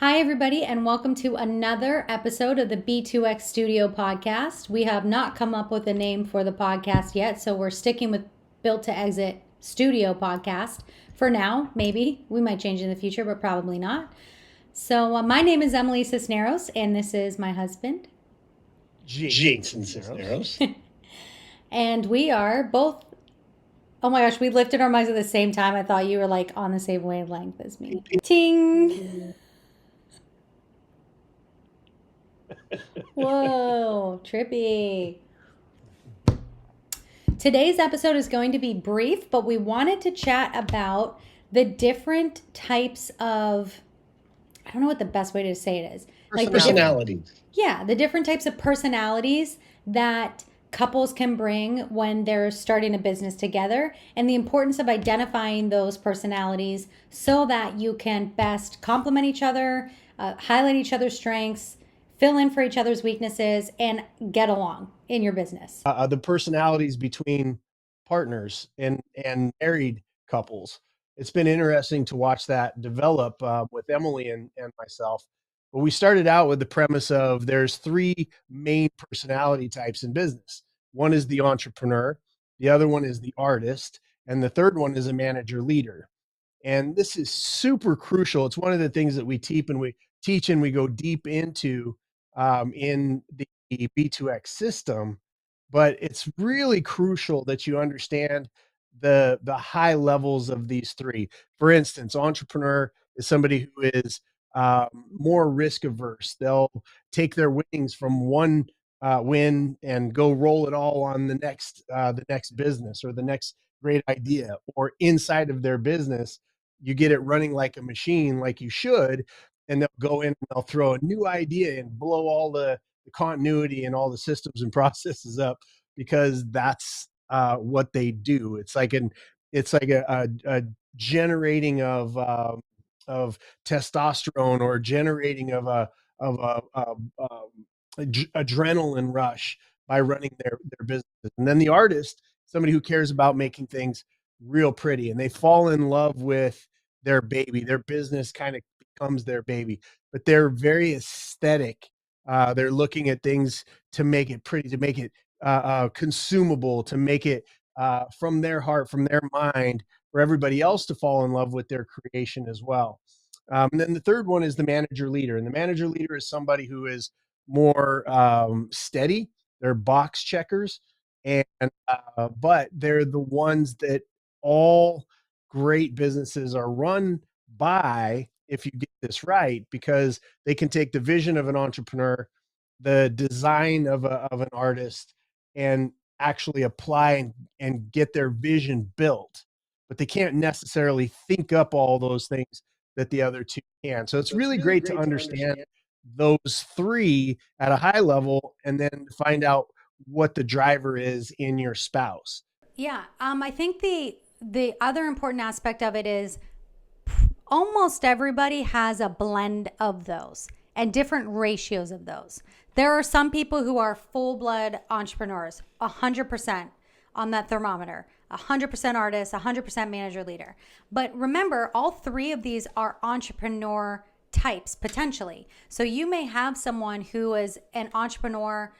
Hi, everybody, and welcome to another episode of the B2X Studio podcast. We have not come up with a name for the podcast yet, so we're sticking with Built to Exit Studio podcast for now. Maybe we might change in the future, but probably not. So, my name is Emily Sisneros, and this is my husband. Jason Sisneros. And we are both. Oh my gosh, we lifted our mics at the same time. I thought you were like on the same wavelength as me. Ting! Whoa, trippy. Today's episode is going to be brief, but we wanted to chat about the different types of, I don't know what the best way to say it is. Personalities. The different types of personalities that couples can bring when they're starting a business together, and the importance of identifying those personalities so that you can best complement each other, highlight each other's strengths, fill in for each other's weaknesses, and get along in your business. The personalities between partners and married couples. It's been interesting to watch that develop with Emily and myself. But we started out with the premise of there's three main personality types in business. One is the entrepreneur, the other one is the artist, and the third one is a manager leader. And this is super crucial. It's one of the things that we teach and we go deep into in the B2X system. But it's really crucial that you understand the high levels of these three. For instance, entrepreneur is somebody who is more risk averse. They'll take their winnings from one win and go roll it all on the next business or the next great idea, or inside of their business you get it running like a machine, like you should, and they'll go in and they'll throw a new idea and blow all the continuity and all the systems and processes up because that's what they do. It's like a generating of testosterone, or generating of a adrenaline rush by running their business. And then the artist, somebody who cares about making things real pretty, and they fall in love with their baby. Their business kind of becomes their baby, but they're very aesthetic. They're looking at things to make it pretty, to make it consumable, to make it from their heart, from their mind, for everybody else to fall in love with their creation as well. And then the third one is the manager leader. And the manager leader is somebody who is more steady. They're box checkers, and but they're the ones that all great businesses are run by, if you get this right, because they can take the vision of an entrepreneur, the design of an artist, and actually apply and get their vision built. But they can't necessarily think up all those things that the other two can. So it's really great to understand those three at a high level, and then find out what the driver is in your spouse. Yeah, I think the other important aspect of it is almost everybody has a blend of those and different ratios of those. There are some people who are full-blood entrepreneurs, 100% on that thermometer, 100% artist, 100% manager leader. But remember, all three of these are entrepreneur types potentially. So you may have someone who is an entrepreneur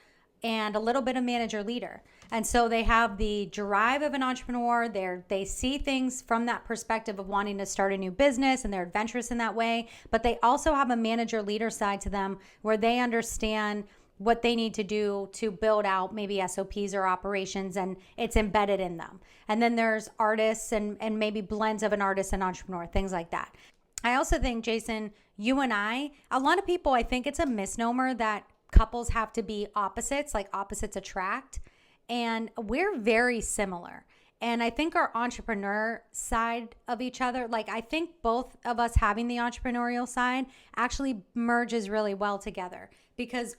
and a little bit of manager leader. And so they have the drive of an entrepreneur. They see things from that perspective of wanting to start a new business, and they're adventurous in that way. But they also have a manager leader side to them where they understand what they need to do to build out maybe SOPs or operations, and it's embedded in them. And then there's artists and maybe blends of an artist and entrepreneur, things like that. I also think, Jason, you and a lot of people, I think it's a misnomer that couples have to be opposites, like opposites attract. And we're very similar. And I think our entrepreneur side of each other, like I think both of us having the entrepreneurial side actually merges really well together. Because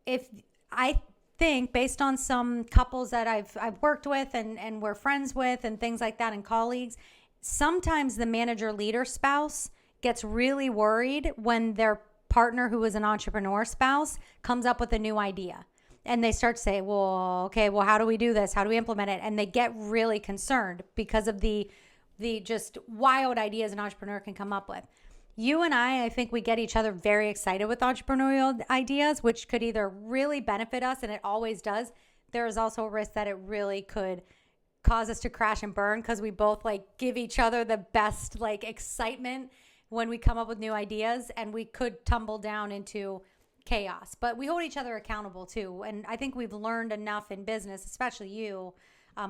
if I think based on some couples that I've worked with and we're friends with and things like that, and colleagues, sometimes the manager leader spouse gets really worried when their partner who is an entrepreneur spouse comes up with a new idea. And they start to say, well, okay, well, how do we do this? How do we implement it? And they get really concerned because of the just wild ideas an entrepreneur can come up with. You and I think we get each other very excited with entrepreneurial ideas, which could either really benefit us, and it always does. There is also a risk that it really could cause us to crash and burn because we both like give each other the best like excitement when we come up with new ideas, and we could tumble down into chaos. But we hold each other accountable too. And I think we've learned enough in business, especially you,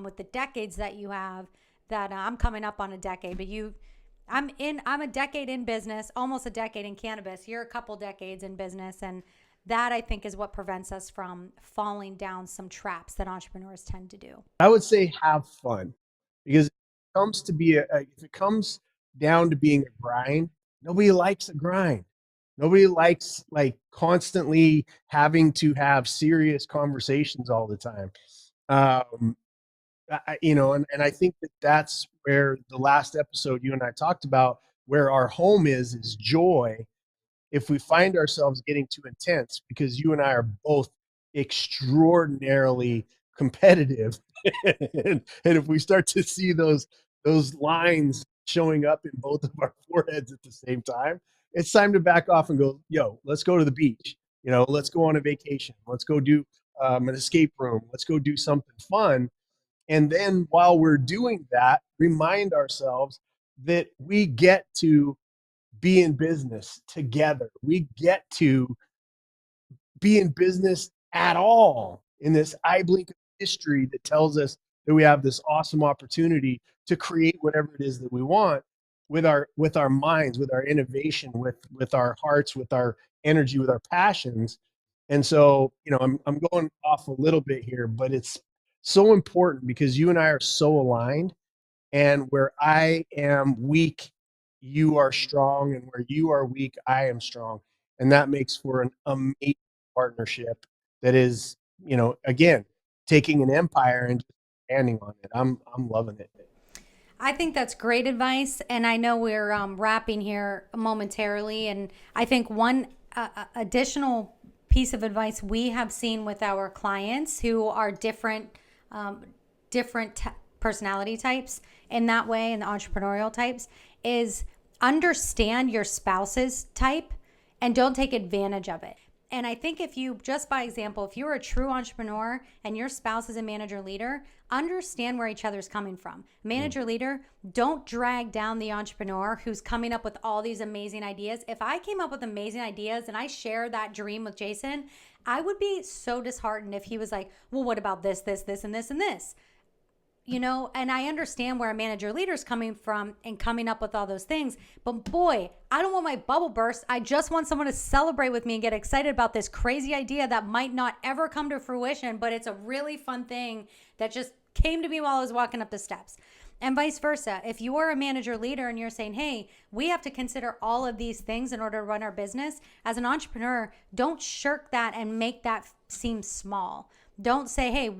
with the decades that you have, that I'm coming up on a decade, but I'm a decade in business, almost a decade in cannabis. You're a couple decades in business, and that I think is what prevents us from falling down some traps that entrepreneurs tend to do. I would say have fun, because if it comes down to being a grind, nobody likes a grind. Nobody likes like constantly having to have serious conversations all the time. Um, and I think that that's where the last episode you and I talked about, where our home is joy. If we find ourselves getting too intense, because you and I are both extraordinarily competitive, and if we start to see those lines showing up in both of our foreheads at the same time, it's time to back off and go, yo, let's go to the beach. Let's go on a vacation. Let's go do an escape room. Let's go do something fun. And then while we're doing that, remind ourselves that we get to be in business together. We get to be in business at all in this eye blink of history that tells us that we have this awesome opportunity to create whatever it is that we want with our minds, with our innovation, with our hearts, with our energy, with our passions. And so, I'm going off a little bit here, but it's so important because you and I are so aligned, and where I am weak, you are strong, and where you are weak, I am strong. And that makes for an amazing partnership that is, again, taking an empire and just standing on it. I'm loving it. I think that's great advice. And I know we're wrapping here momentarily. And I think one additional piece of advice we have seen with our clients who are um, different personality types in that way, and the entrepreneurial types, is understand your spouse's type and don't take advantage of it. And I think if you, just by example, if you're a true entrepreneur and your spouse is a manager leader, understand where each other's coming from. Manager leader, don't drag down the entrepreneur who's coming up with all these amazing ideas. If I came up with amazing ideas and I share that dream with Jason, I would be so disheartened if he was like, well, what about this, this, and this, and this? And I understand where a manager leader is coming from and coming up with all those things. But boy, I don't want my bubble burst. I just want someone to celebrate with me and get excited about this crazy idea that might not ever come to fruition, but it's a really fun thing that just came to me while I was walking up the steps. And vice versa. If you are a manager leader and you're saying, hey, we have to consider all of these things in order to run our business, as an entrepreneur, don't shirk that and make that seem small. Don't say, hey,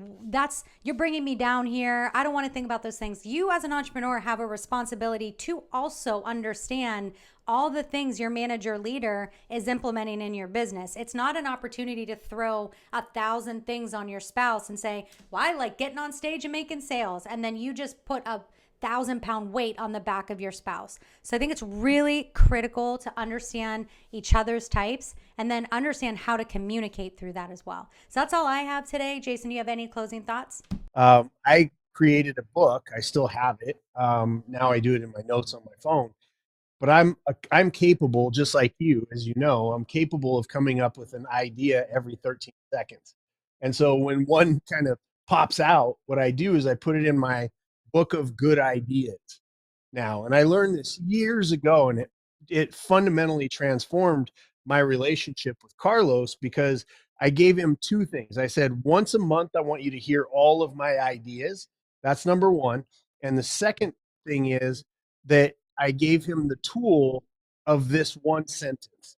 you're bringing me down here. I don't want to think about those things. You as an entrepreneur have a responsibility to also understand all the things your manager leader is implementing in your business. It's not an opportunity to throw 1,000 things on your spouse and say, well, I like getting on stage and making sales. And then you just put a 1,000-pound weight on the back of your spouse. So I think it's really critical to understand each other's types and then understand how to communicate through that as well. So that's all I have today. Jason, do you have any closing thoughts? I created a book. I still have it. Now I do it in my notes on my phone. But I'm capable, just like you, as you know, I'm capable of coming up with an idea every 13 seconds. And so when one kind of pops out, what I do is I put it in my book of good ideas now. And I learned this years ago, and it fundamentally transformed my relationship with Carlos, because I gave him two things. I said, once a month, I want you to hear all of my ideas. That's number one. And the second thing is that I gave him the tool of this one sentence.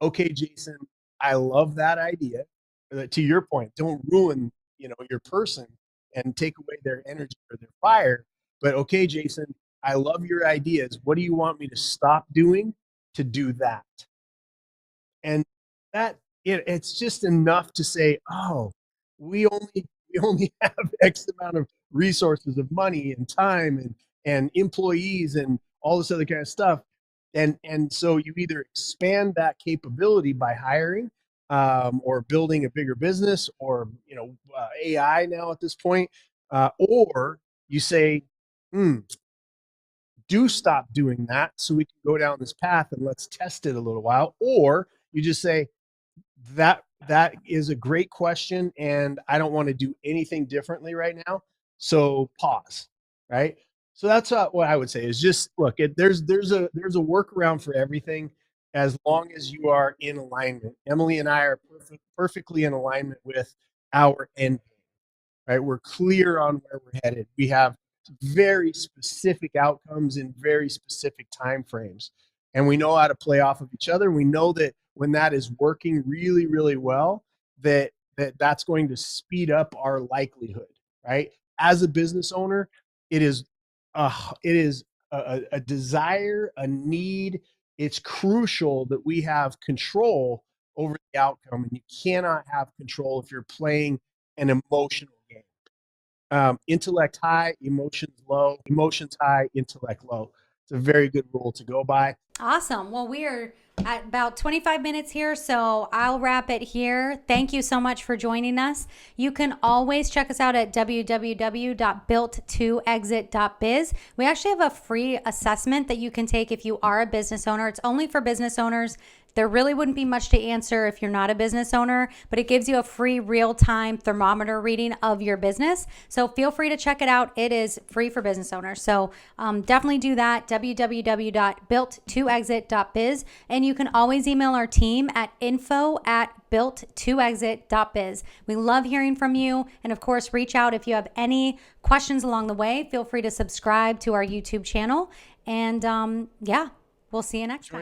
Okay, Jason, I love that idea. To your point, don't ruin, your person and take away their energy or their fire. But okay, Jason, I love your ideas. What do you want me to stop doing to do that? And that it's just enough to say, oh, we only have X amount of resources of money and time and employees and all this other kind of stuff. And so you either expand that capability by hiring, or building a bigger business, or AI now at this point, or you say, hmm, do stop doing that so we can go down this path and let's test it a little while. Or you just say, that is a great question, and I don't want to do anything differently right now. So pause, right? So that's what I would say is just look. There's a workaround for everything, as long as you are in alignment. Emily and I are perfectly in alignment with our end game, right? We're clear on where we're headed. We have very specific outcomes in very specific time frames, and we know how to play off of each other. We know that when that is working really, really well, that's going to speed up our likelihood, right? As a business owner, it is a desire, a need. It's crucial that we have control over the outcome, and you cannot have control if you're playing an emotional game. Intellect high, emotions low. Emotions high, intellect low. It's a very good rule to go by. Awesome. Well, we are at about 25 minutes here, so I'll wrap it here. Thank you so much for joining us. You can always check us out at www.built2exit.biz. We actually have a free assessment that you can take if you are a business owner. It's only for business owners. There really wouldn't be much to answer if you're not a business owner, but it gives you a free real-time thermometer reading of your business. So feel free to check it out. It is free for business owners. So definitely do that, www.built2exit.biz. And you can always email our team at info@built2exit.biz. We love hearing from you. And of course, reach out if you have any questions along the way. Feel free to subscribe to our YouTube channel. And yeah, we'll see you next time.